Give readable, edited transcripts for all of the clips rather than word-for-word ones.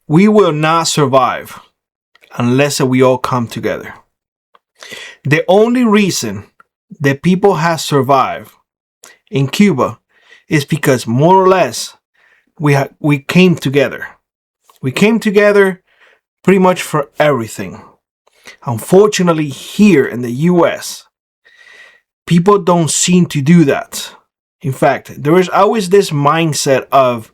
we will not survive unless we all come together. The only reason that people have survived in Cuba is because more or less we came together. We came together pretty much for everything. Unfortunately, here in the US, people don't seem to do that. In fact, there is always this mindset of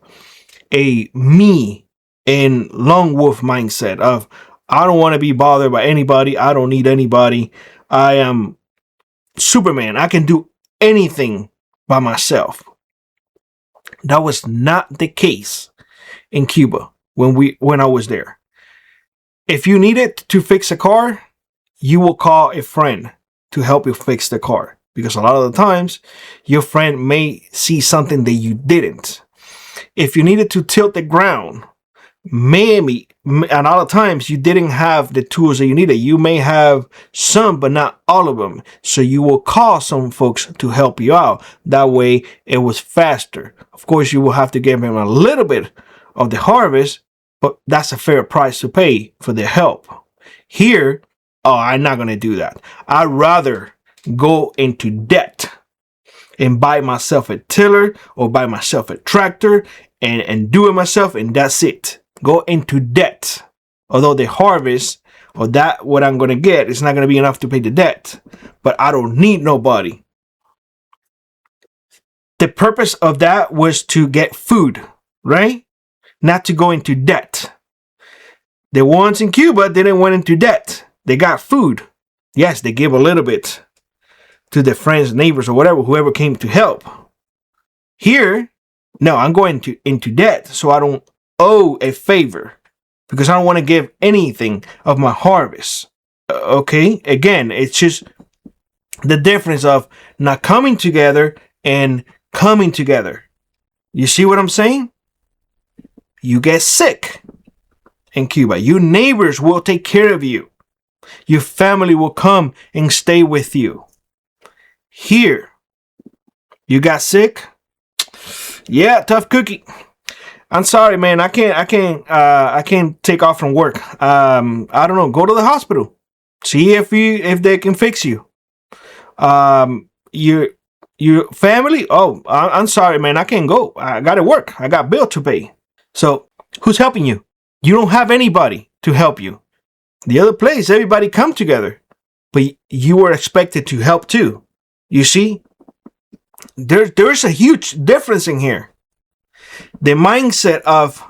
a me and lone wolf mindset of I don't want to be bothered by anybody. I don't need anybody. I am Superman. I can do anything by myself. That was not the case in Cuba when I was there. If you needed to fix a car, you will call a friend to help you fix the car. Because a lot of the times, your friend may see something that you didn't. If you needed to tilt the ground, maybe a lot of times you didn't have the tools that you needed. You may have some, but not all of them. So you will call some folks to help you out. That way it was faster. Of course, you will have to give them a little bit of the harvest, but that's a fair price to pay for their help. Here, I'm not going to do that. I'd rather go into debt and buy myself a tiller or buy myself a tractor and do it myself, and that's it. Go into debt. Although the harvest or that what I'm going to get is not going to be enough to pay the debt, but I don't need nobody. The purpose of that was to get food, right? Not to go into debt. The ones in Cuba didn't went into debt. They got food. Yes, they gave a little bit to their friends, neighbors, or whatever, whoever came to help. Here, no, I'm going into debt so I don't owe a favor because I don't want to give anything of my harvest. Okay, again, it's just the difference of not coming together and coming together. You see what I'm saying? You get sick in Cuba. Your neighbors will take care of you. Your family will come and stay with you. Here, you got sick? Yeah, tough cookie. I'm sorry, man. I can't take off from work. I don't know. Go to the hospital. See if they can fix you. Your family? Oh, I'm sorry, man. I can't go. I got to work. I got bill to pay. So who's helping you? You don't have anybody to help you. The other place, everybody come together, but you were expected to help too. You see, there's a huge difference in here. The mindset of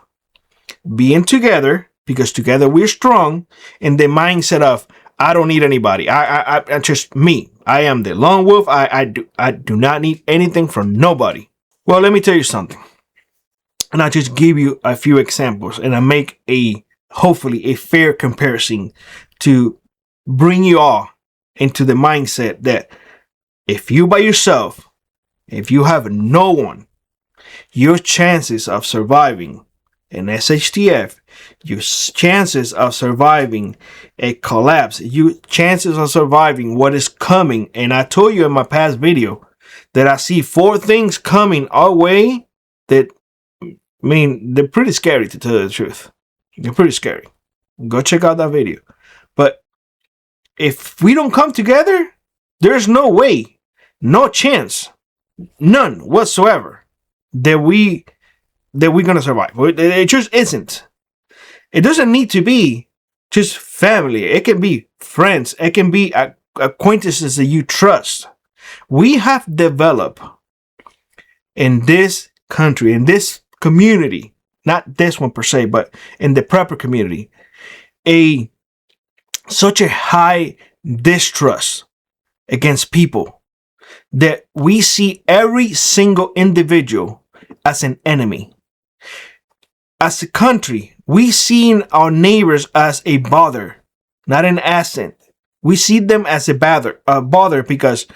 being together, because together we're strong, and the mindset of I don't need anybody. I just me. I am the lone wolf. I do not need anything from nobody. Well, let me tell you something, and I'll just give you a few examples, and I make hopefully a fair comparison to bring you all into the mindset that if you by yourself, if you have no one, your chances of surviving an SHTF, your chances of surviving a collapse, your chances of surviving what is coming. And I told you in my past video that I see 4 things coming our way that, I mean, they're pretty scary, to tell you the truth. They're pretty scary. Go check out that video. But if we don't come together, there's no way, no chance, none whatsoever that we're gonna survive. It just isn't. It doesn't need to be just family. It can be friends. It can be acquaintances that you trust. We have developed in this country, in this community, not this one per se, but in the prepper community, such a high distrust against people that we see every single individual as an enemy. As a country, we see our neighbors as a bother, not an asset. We see them as a bother because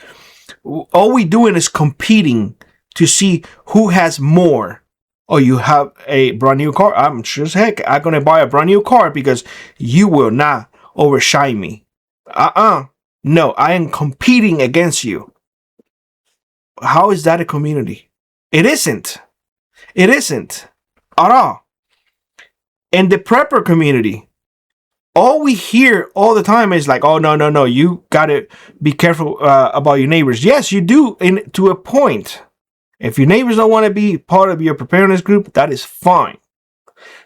all we're doing is competing to see who has more. Oh, you have a brand new car? I'm sure as heck I'm going to buy a brand new car because you will not overshine me. No, I am competing against you. How is that a community? It isn't. It isn't at all. In the prepper community, all we hear all the time is like, oh, no, you gotta be careful about your neighbors. Yes, you do, to a point. If your neighbors don't want to be part of your preparedness group, that is fine.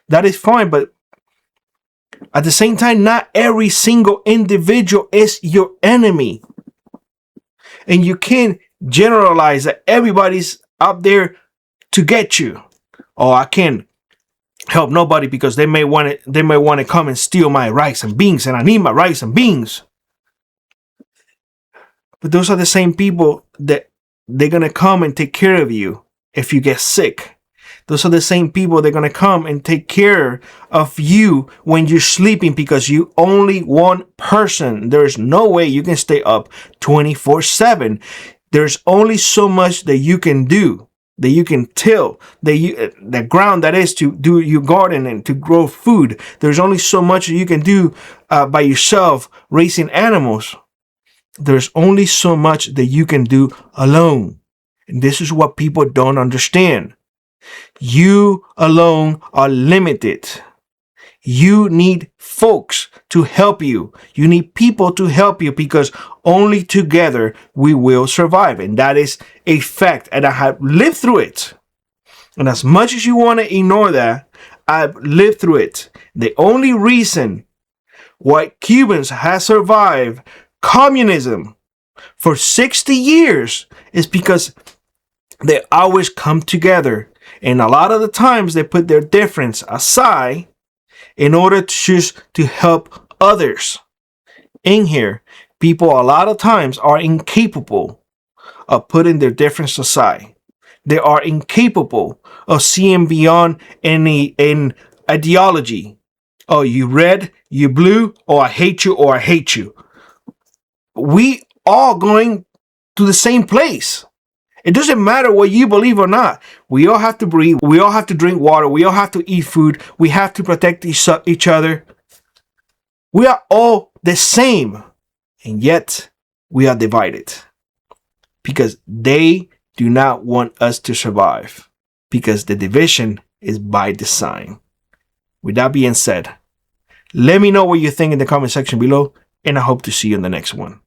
That is fine, but at the same time, not every single individual is your enemy. And you can't generalize that everybody's out there to get you. Oh, I can't help nobody because they may want to come and steal my rice and beans, and I need my rice and beans. But those are the same people that they're going to come and take care of you if you get sick. Those are the same people that are going to come and take care of you when you're sleeping, because you only one person. There's no way you can stay up 24/7. There's only so much that you can do, that you can till, the ground that is to do your garden and to grow food. There's only so much that you can do by yourself raising animals. There's only so much that you can do alone. And this is what people don't understand. You alone are limited. You need folks to help you. You need people to help you, because only together we will survive. And that is a fact. And I have lived through it. And as much as you want to ignore that, I've lived through it. The only reason why Cubans have survived communism for 60 years is because they always come together. And a lot of the times they put their difference aside in order to choose to help others. In here, people a lot of times are incapable of putting their difference aside. They are incapable of seeing beyond any ideology. Oh, you red, you blue, or I hate you, or I hate you. We all going to the same place. It doesn't matter what you believe or not. We all have to breathe. We all have to drink water. We all have to eat food. We have to protect each other. We are all the same. And yet we are divided. Because they do not want us to survive. Because the division is by design. With that being said, let me know what you think in the comment section below. And I hope to see you in the next one.